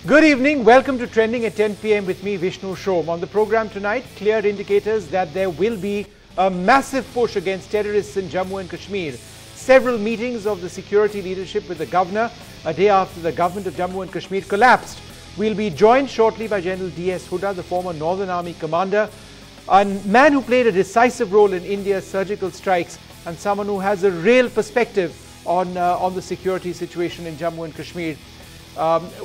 Good evening. Welcome to Trending at 10 p.m. with me, Vishnu Shom. On the program tonight, clear indicators that there will be a massive push against terrorists in Jammu and Kashmir. Several meetings of the security leadership with the governor a day after the government of Jammu and Kashmir collapsed. We'll be joined shortly by General DS Hooda, the former Northern Army commander, a man who played a decisive role in India's surgical strikes and someone who has a real perspective on the security situation in Jammu and Kashmir.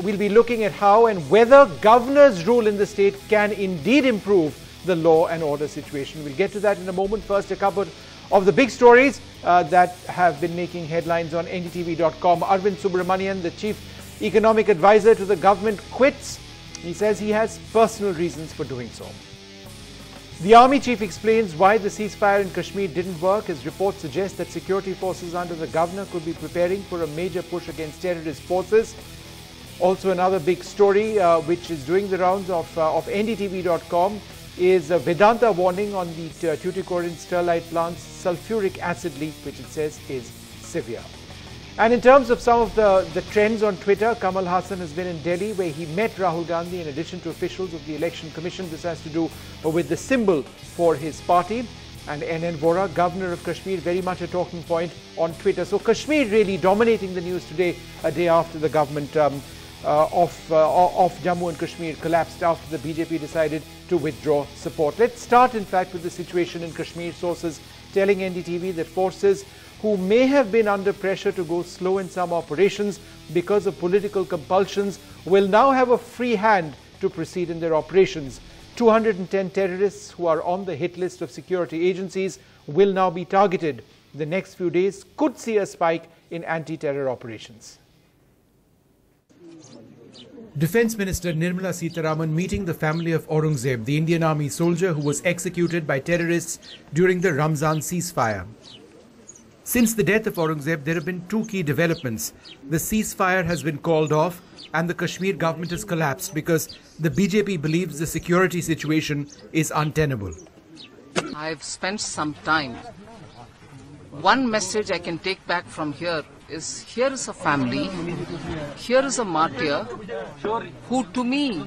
We'll be looking at how and whether governor's rule in the state can indeed improve the law and order situation. We'll get to that in a moment. First, a couple of the big stories that have been making headlines on NDTV.com. Arvind Subramanian, the chief economic advisor to the government, quits. He says he has personal reasons for doing so. The army chief explains why the ceasefire in Kashmir didn't work. His report suggests that security forces under the governor could be preparing for a major push against terrorist forces. Also, another big story which is doing the rounds of NDTV.com is Vedanta warning on the Tuticorin Sterlite plant's sulfuric acid leak, which it says is severe. And in terms of some of the trends on Twitter, Kamal Hassan has been in Delhi where he met Rahul Gandhi in addition to officials of the Election Commission. This has to do with the symbol for his party. And NN Vora, governor of Kashmir, very much a talking point on Twitter. So Kashmir really dominating the news today, a day after the government of Jammu and Kashmir collapsed after the BJP decided to withdraw support. Let's start, in fact, with the situation in Kashmir. Sources telling NDTV that forces who may have been under pressure to go slow in some operations because of political compulsions will now have a free hand to proceed in their operations. 210 terrorists who are on the hit list of security agencies will now be targeted. The next few days could see a spike in anti-terror operations. Defence Minister Nirmala Sitharaman meeting the family of Aurangzeb, the Indian Army soldier who was executed by terrorists during the Ramzan ceasefire. Since the death of Aurangzeb, there have been two key developments. The ceasefire has been called off and the Kashmir government has collapsed because the BJP believes the security situation is untenable. I've spent some time. One message I can take back from here is a family, here is a martyr who to me,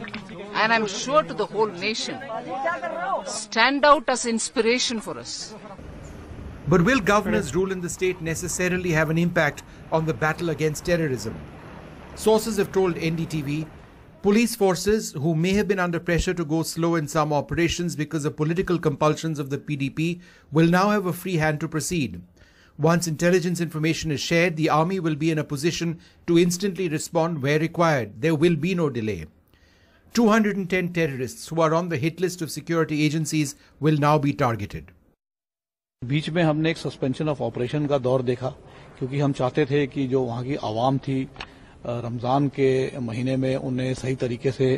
and I'm sure to the whole nation, stand out as inspiration for us. But will governor's rule in the state necessarily have an impact on the battle against terrorism? Sources have told NDTV, police forces who may have been under pressure to go slow in some operations because of political compulsions of the PDP will now have a free hand to proceed. Once intelligence information is shared, the army will be in a position to instantly respond where required. There will be no delay. 210 terrorists who are on the hit list of security agencies will now be targeted. बीच में हमने एक suspension of operation का दौर देखा क्योंकि हम चाहते थे कि जो वहां की आवाम थी रमजान के महीने में उन्हें सही तरीके से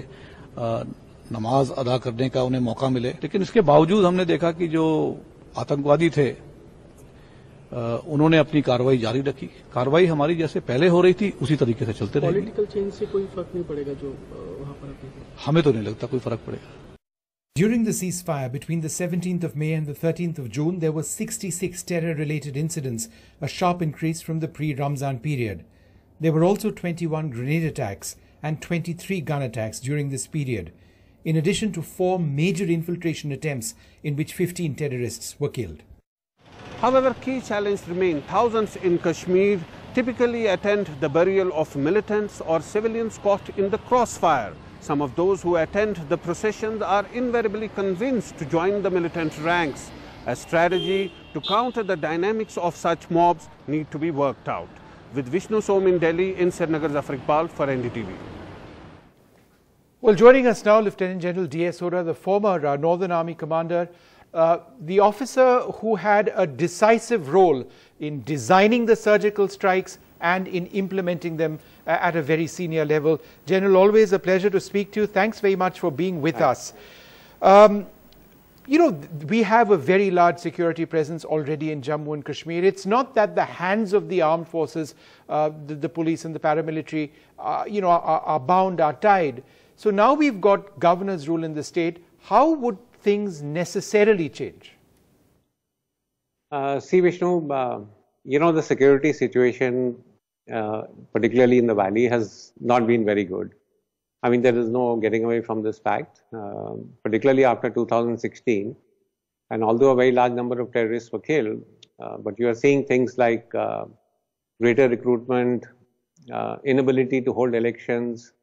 नमाज अदा करने का उन्हें मौका मिले, लेकिन इसके बावजूद हमने देखा कि जो आतंकवादी थे उन्होंने अपनी कार्रवाई जारी रखी। कार्रवाई हमारी जैसे पहले हो रही थी उसी तरीके से चलते रहेगी। पॉलिटिकल चेंज से कोई फर्क नहीं पड़ेगा जो वहां पर हमें तो नहीं लगता कोई फर्क पड़ेगा। During the ceasefire between the 17th of May and the 13th of June, there were 66 terror-related incidents, a sharp increase from the pre-Ramzan period. There were also 21 grenade attacks and 23 gun attacks during this period, in addition to 4 major infiltration attempts in which 15 terrorists were killed. However, key challenges remain. Thousands in Kashmir typically attend the burial of militants or civilians caught in the crossfire. Some of those who attend the processions are invariably convinced to join the militant ranks. A strategy to counter the dynamics of such mobs need to be worked out. With Vishnu Som in Delhi, in Srinagar, Zafar Iqbal for NDTV. Well, joining us now, Lieutenant General DS Hooda, the former Northern Army commander, the officer who had a decisive role in designing the surgical strikes and in implementing them at a very senior level. General, always a pleasure to speak to you. Thanks very much for being with us. You know, we have a very large security presence already in Jammu and Kashmir. It's not that the hands of the armed forces, the police and the paramilitary, are bound, are tied. So now we've got governor's rule in the state. How would things necessarily change? See, Vishnu, the security situation, particularly in the valley, has not been very good. I mean, there is no getting away from this fact, particularly after 2016. And although a very large number of terrorists were killed, but you are seeing things like greater recruitment, inability to hold elections,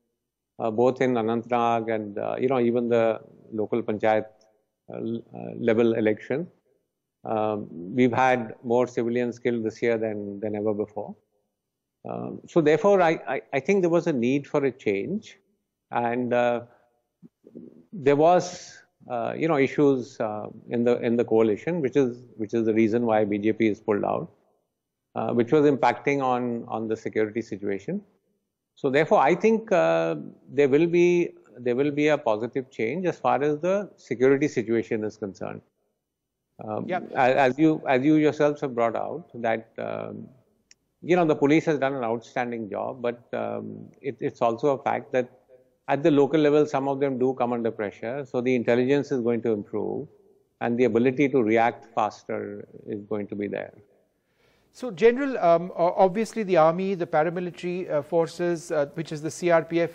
both in Anantnag and even the local panchayat level election. We've had more civilians killed this year than ever before. So therefore, I think there was a need for a change, and there was issues in the coalition, which is the reason why BJP is pulled out, which was impacting on the security situation. So therefore, I think there will be a positive change as far as the security situation is concerned. As you yourselves have brought out that the police has done an outstanding job, but it's also a fact that at the local level, some of them do come under pressure. So the intelligence is going to improve, and the ability to react faster is going to be there. So, General, obviously the army, the paramilitary forces, which is the CRPF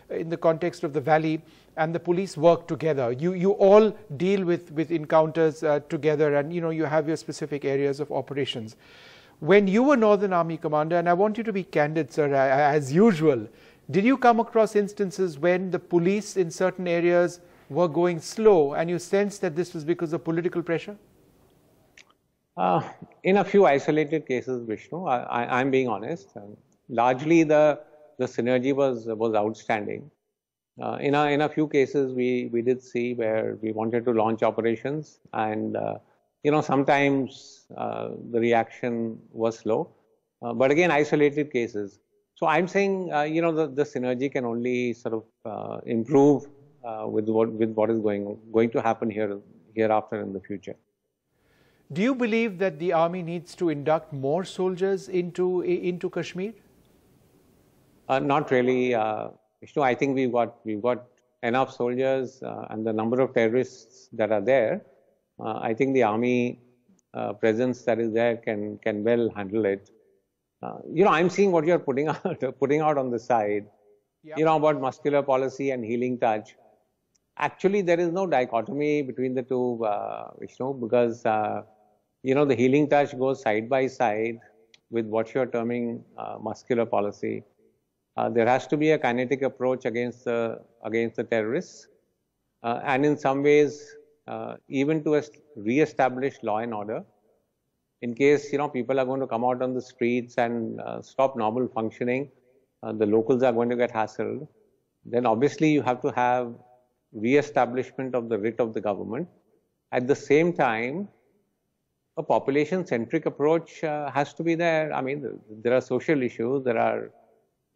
in the context of the valley, and the police work together. You all deal with encounters together, and you have your specific areas of operations. When you were Northern Army Commander, and I want you to be candid, sir, as usual, did you come across instances when the police in certain areas were going slow and you sensed that this was because of political pressure? In a few isolated cases, Vishnu, I'm being honest. Largely, the synergy was outstanding. In a few cases, we did see where we wanted to launch operations, and sometimes the reaction was slow. But again, isolated cases. So I'm saying, the synergy can only sort of improve with what is going to happen hereafter in the future. Do you believe that the army needs to induct more soldiers into Kashmir? Not really, Vishnu. I think we've got enough soldiers, and the number of terrorists that are there. I think the army presence that is there can well handle it. I'm seeing what you're putting out on the side, about muscular policy and healing touch. Actually, there is no dichotomy between the two, Vishnu, because, the healing touch goes side by side with what you're terming muscular policy. There has to be a kinetic approach against the terrorists, and in some ways, even to re-establish law and order. In case, people are going to come out on the streets and stop normal functioning, the locals are going to get hassled, then obviously you have to have re-establishment of the writ of the government. At the same time, a population-centric approach has to be there. I mean, there are social issues, there are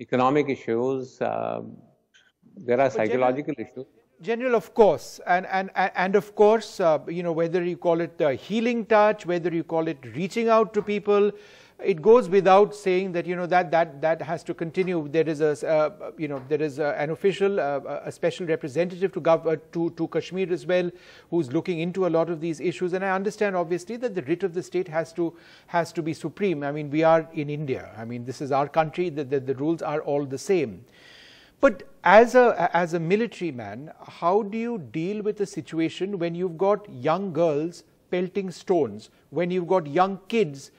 economic issues, there are psychological issues. General, of course, and of course, whether you call it the healing touch, whether you call it reaching out to people, it goes without saying that that has to continue. There is an official, a special representative to Kashmir as well, who's looking into a lot of these issues. And I understand obviously that the writ of the state has to be supreme. I mean, we are in India. I mean, this is our country. The rules are all the same. But as a military man, how do you deal with a situation when you've got young girls pelting stones, when you've got young kids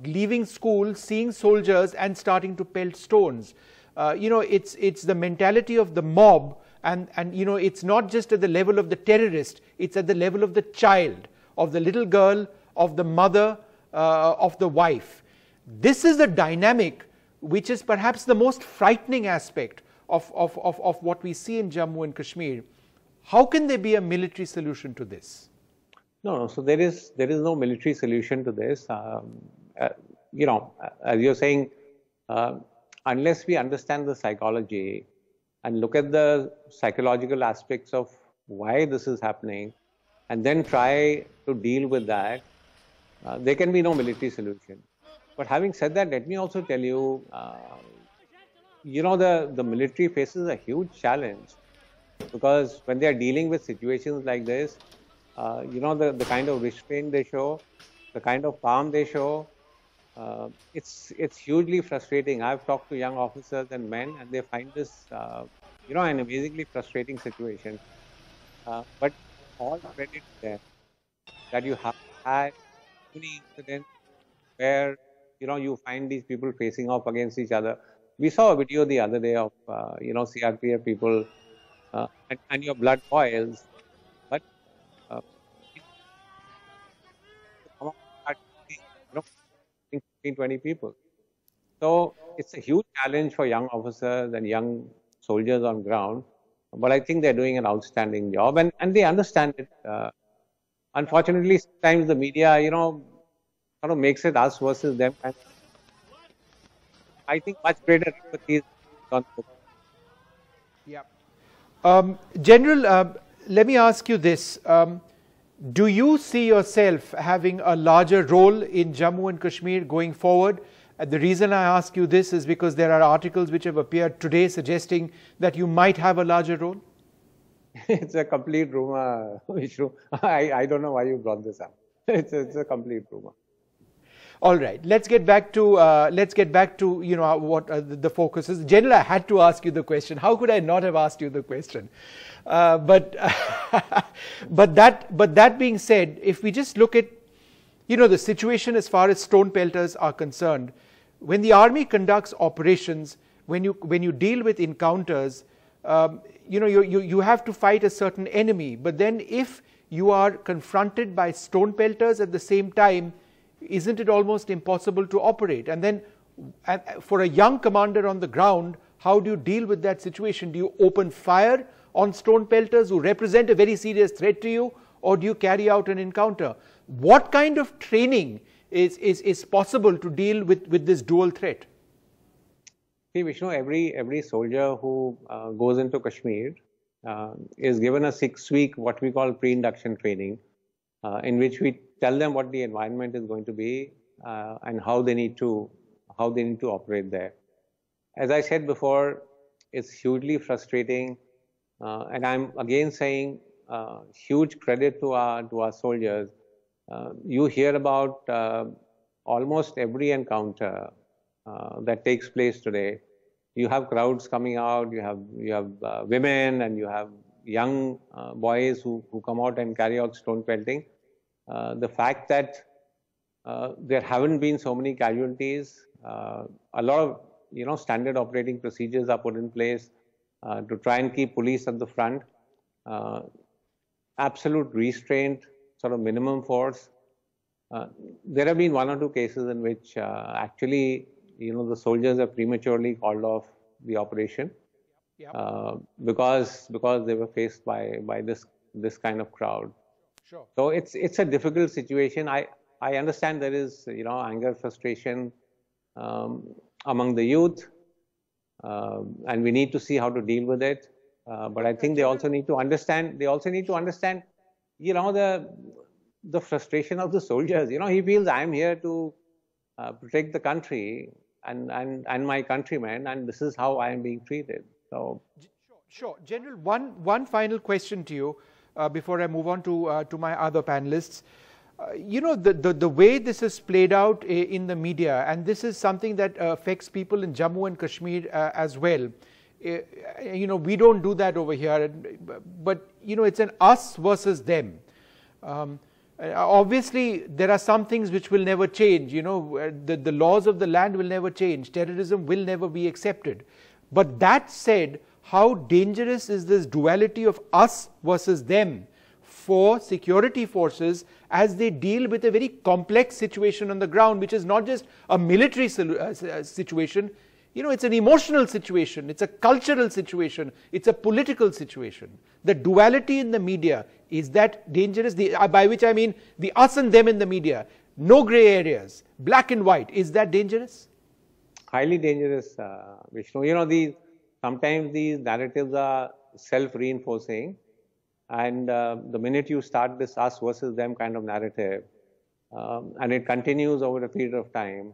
leaving school, seeing soldiers and starting to pelt stones? It's the mentality of the mob, and it's not just at the level of the terrorist, it's at the level of the child, of the little girl, of the mother, of the wife. This is the dynamic which is perhaps the most frightening aspect of what we see in Jammu and Kashmir. How can there be a military solution to this? No. So there is no military solution to this. As you're saying, unless we understand the psychology and look at the psychological aspects of why this is happening, and then try to deal with that, there can be no military solution. But having said that, let me also tell you, the military faces a huge challenge, because when they are dealing with situations like this, the kind of restraint they show, the kind of calm they show, it's hugely frustrating. I've talked to young officers and men, and they find this, an amazingly frustrating situation. But all credit to them that you have had many incidents where you find these people facing off against each other. We saw a video the other day of CRPF people, and your blood boils. But uh, come out and start shooting, 15, 20 people. So it's a huge challenge for young officers and young soldiers on ground. But I think they're doing an outstanding job, and they understand it. Unfortunately, sometimes the media, sort of makes it us versus them. And I think much greater empathy is on. Yeah. General, let me ask you this. Do you see yourself having a larger role in Jammu and Kashmir going forward? The reason I ask you this is because there are articles which have appeared today suggesting that you might have a larger role. It's a complete rumor, Vishnu. I don't know why you brought this up. It's a complete rumor. All right, let's get back to what the focus is. General, I had to ask you the question. How could I not have asked you the question? But that being said, if we just look at the situation as far as stone pelters are concerned, when the army conducts operations, when you deal with encounters, you have to fight a certain enemy. But then if you are confronted by stone pelters at the same time, isn't it almost impossible to operate? And then for a young commander on the ground, how do you deal with that situation? Do you open fire on stone pelters who represent a very serious threat to you, or do you carry out an encounter? What kind of training is possible to deal with this dual threat? See, Vishnu, every soldier who goes into Kashmir is given a 6-week, what we call pre-induction training, in which we tell them what the environment is going to be and how they need to operate there. As I said before, it's hugely frustrating, and I'm again saying huge credit to our soldiers. You hear about almost every encounter that takes place today. You have crowds coming out. You have women, and you have young boys who come out and carry out stone pelting. The fact that there haven't been so many casualties, a lot of standard operating procedures are put in place to try and keep police at the front. Absolute restraint, sort of minimum force. There have been 1 or 2 cases in which actually the soldiers have prematurely called off the operation. Yep. Because they were faced by this kind of crowd. Sure. So it's a difficult situation. I understand there is anger, frustration among the youth, and we need to see how to deal with it. But I think they also need to understand. The frustration of the soldiers. He feels I'm here to protect the country and my countrymen, and this is how I am being treated. So, sure. General, one final question to you before I move on to my other panelists. The way this is played out in the media, and this is something that affects people in Jammu and Kashmir as well. We don't do that over here, but it's an us versus them. Obviously, there are some things which will never change. The laws of the land will never change. Terrorism will never be accepted. But that said, how dangerous is this duality of us versus them for security forces as they deal with a very complex situation on the ground, which is not just a military situation. It's an emotional situation, it's a cultural situation, it's a political situation. The duality in the media, is that dangerous? By which I mean the us and them in the media, no grey areas, black and white. Is that dangerous? Highly dangerous, Vishnu. Sometimes these narratives are self-reinforcing, and the minute you start this us versus them kind of narrative, and it continues over a period of time,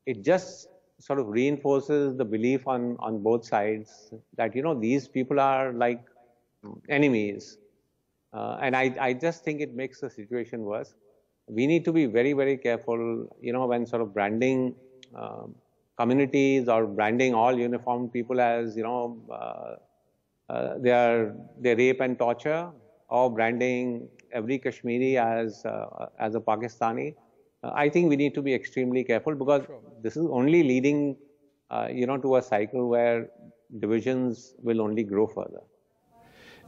it just sort of reinforces the belief on both sides that these people are like enemies, and I just think it makes the situation worse. we need to be very, very careful, when sort of branding communities or branding all uniformed people as, they rape and torture, or branding every Kashmiri as a Pakistani. I think we need to be extremely careful, because this is only leading, to a cycle where divisions will only grow further.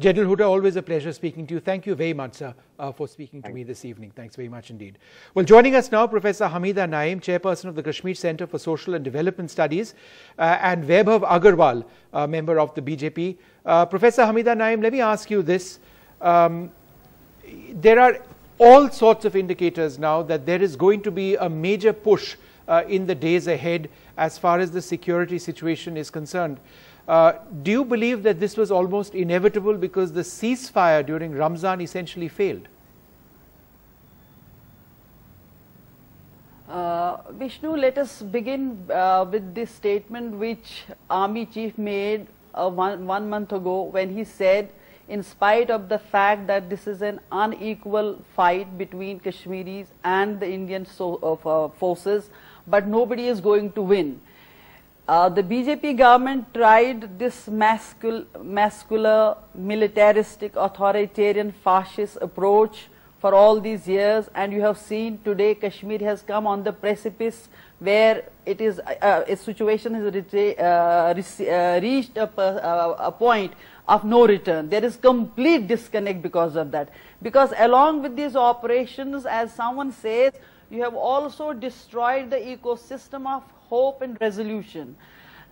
General Hooda, always a pleasure speaking to you. Thank you very much, sir, for speaking to me this evening. Thanks very much indeed. Well, joining us now, Professor Hamida Naeem, Chairperson of the Kashmir Center for Social and Development Studies, and Vaibhav Agarwal, member of the BJP. Professor Hamida Naeem, let me ask you this. There are all sorts of indicators now that there is going to be a major push in the days ahead as far as the security situation is concerned. Do you believe that this was almost inevitable because the ceasefire during Ramzan essentially failed? Vishnu, let us begin with this statement which Army Chief made one month ago, when he said, in spite of the fact that this is an unequal fight between Kashmiris and the Indian forces, but nobody is going to win. The BJP government tried this muscular, militaristic, authoritarian, fascist approach for all these years, and you have seen today Kashmir has come on the precipice where it is a situation has reached a point of no return. There is complete disconnect because of that. Because along with these operations, as someone says, you have also destroyed the ecosystem of hope and resolution.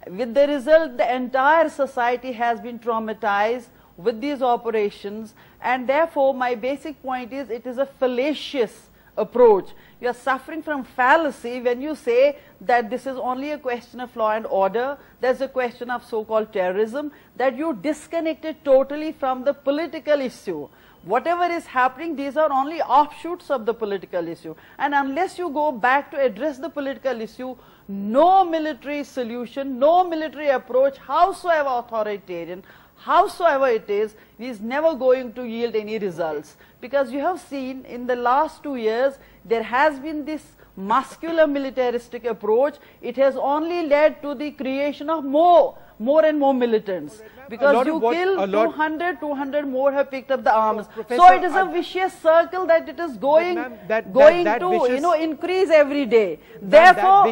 With the result, the entire society has been traumatized with these operations, and therefore my basic point is it is a fallacious approach. You are suffering from fallacy when you say that this is only a question of law and order, there's a question of so-called terrorism, that you disconnected totally from the political issue. Whatever is happening, these are only offshoots of the political issue. And unless you go back to address the political issue, no military solution, no military approach, howsoever authoritarian, howsoever it is never going to yield any results. Because you have seen in the last 2 years, there has been this muscular militaristic approach. It has only led to the creation of more and more militants. Because you kill 200 more have picked up the arms. So it is a vicious circle that it is going to increase every day. Therefore,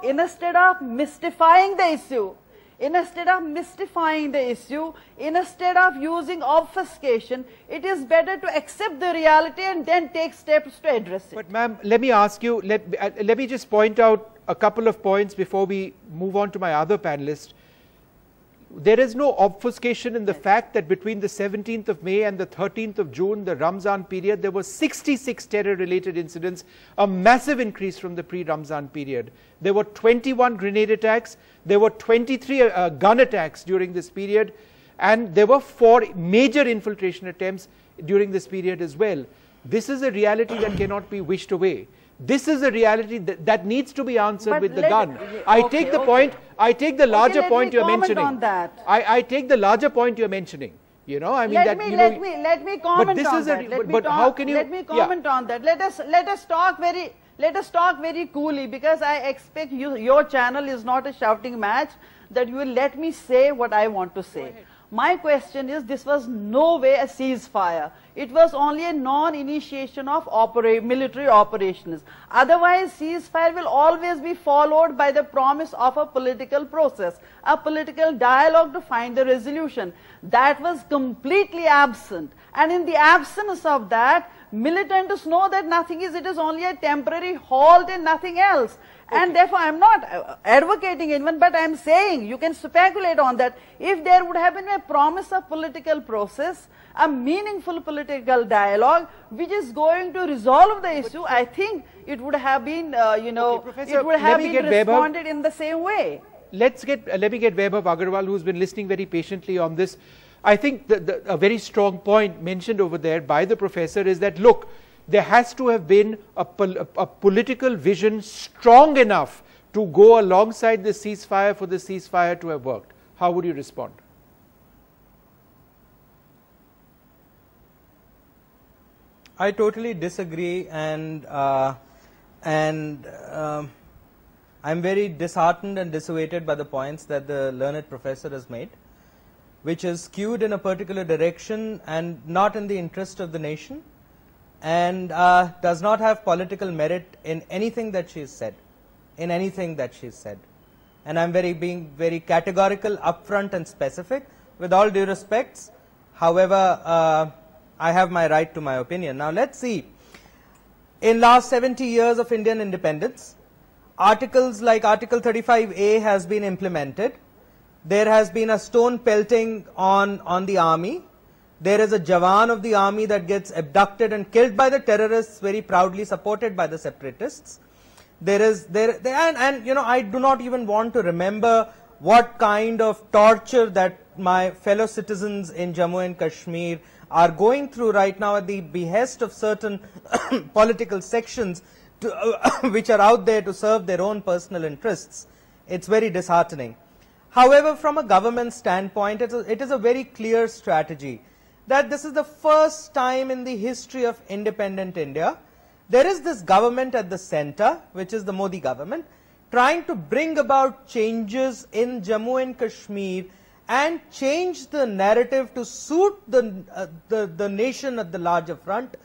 instead of mystifying the issue, instead of using obfuscation, it is better to accept the reality and then take steps to address it. But ma'am, let me ask you, let me just point out a couple of points before we move on to my other panelist. There is no obfuscation in the fact that between the 17th of May and the 13th of June, the Ramzan period, there were 66 terror-related incidents, a massive increase from the pre-Ramzan period. There were 21 grenade attacks, there were 23 gun attacks during this period, and there were 4 major infiltration attempts during this period as well. This is a reality that cannot be wished away. This is a reality that needs to be answered with the gun. I take the point, I take the larger point you're mentioning. On that. I take the larger point you're mentioning. You know, I mean let me comment on that. Let me comment on that. Let us talk very coolly, because I expect your channel is not a shouting match that you will let me say what I want to say. My question is, this was no way a ceasefire. It was only a non-initiation of military operations. Otherwise, ceasefire will always be followed by the promise of a political process, a political dialogue to find the resolution. That was completely absent. And in the absence of that, militants know that it is only a temporary halt and nothing else. And therefore, I am not advocating anyone, but I am saying you can speculate on that. If there would have been a promise of political process, a meaningful political dialogue, which is going to resolve the issue, I think it would have been, it would have been responded in the same way. Let me get Vaibhav Agarwal, who's been listening very patiently on this. I think a very strong point mentioned over there by the professor is that, look, there has to have been a political vision strong enough to go alongside the ceasefire for the ceasefire to have worked. How would you respond? I totally disagree, and I'm very disheartened and dissuaded by the points that the learned professor has made, which is skewed in a particular direction and not in the interest of the nation, and does not have political merit in anything that she has said, And I'm being very categorical, upfront and specific, with all due respects. However, I have my right to my opinion. Now let's see. In last 70 years of Indian independence, articles like Article 35A has been implemented. There has been a stone pelting on the army. There is a Jawan of the army that gets abducted and killed by the terrorists, very proudly supported by the separatists. And you know, I do not even want to remember what kind of torture that my fellow citizens in Jammu and Kashmir are going through right now at the behest of certain political sections which are out there to serve their own personal interests. It's very disheartening. However, from a government standpoint, it is a very clear strategy that this is the first time in the history of independent India there is this government at the center, which is the Modi government, trying to bring about changes in Jammu and Kashmir and change the narrative to suit the nation at the larger front,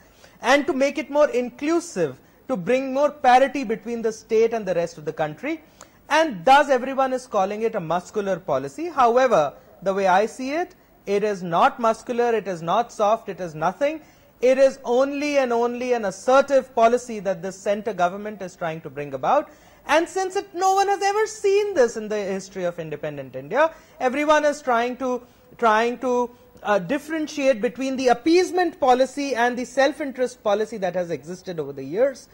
and to make it more inclusive, to bring more parity between the state and the rest of the country. And thus everyone is calling it a muscular policy. However, the way I see it, it is not muscular, it is not soft, it is nothing. It is only an assertive policy that the center government is trying to bring about. And since no one has ever seen this in the history of independent India, everyone is trying to differentiate between the appeasement policy and the self-interest policy that has existed over the years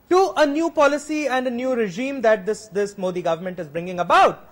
to a new policy and a new regime that this Modi government is bringing about.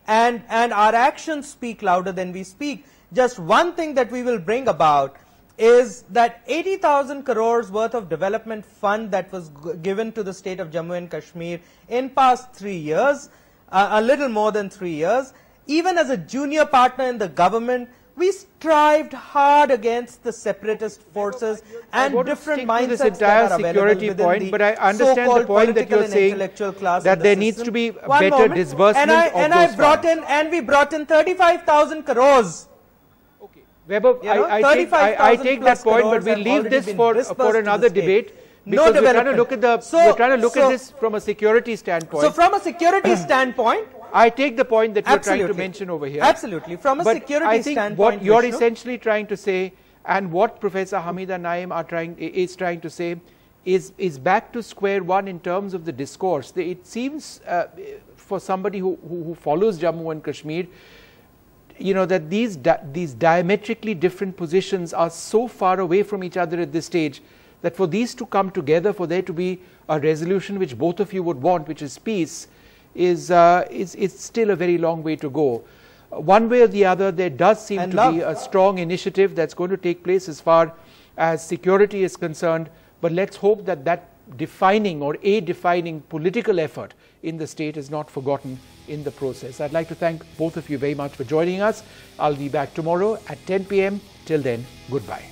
And our actions speak louder than we speak. Just one thing that we will bring about is that 80,000 crores worth of development fund that was given to the state of Jammu and Kashmir in past 3 years, a little more than 3 years, even as a junior partner in the government, we strived hard against the separatist forces and different mindsets that are security point, but I understand the point that you're saying that there needs to be better disbursement of those funds. And we brought in 35,000 crores. Weber, I take that point, but we'll leave this for another debate, because we're trying to look at this from a security standpoint. So from a security standpoint, I take the point that you're trying to mention over here. Absolutely, from a security standpoint, I think what you're essentially trying to say, and what Professor Hamida Naim is trying to say, is back to square one in terms of the discourse. It seems for somebody who follows Jammu and Kashmir, you know, that these diametrically different positions are so far away from each other at this stage that for these to come together, for there to be a resolution which both of you would want, which is peace, is still a very long way to go. One way or the other, there does seem to be a strong initiative that's going to take place as far as security is concerned, but let's hope that that defining or a defining political effort in the state is not forgotten in the process. I'd like to thank both of you very much for joining us. I'll be back tomorrow at 10 p.m. Till then, goodbye.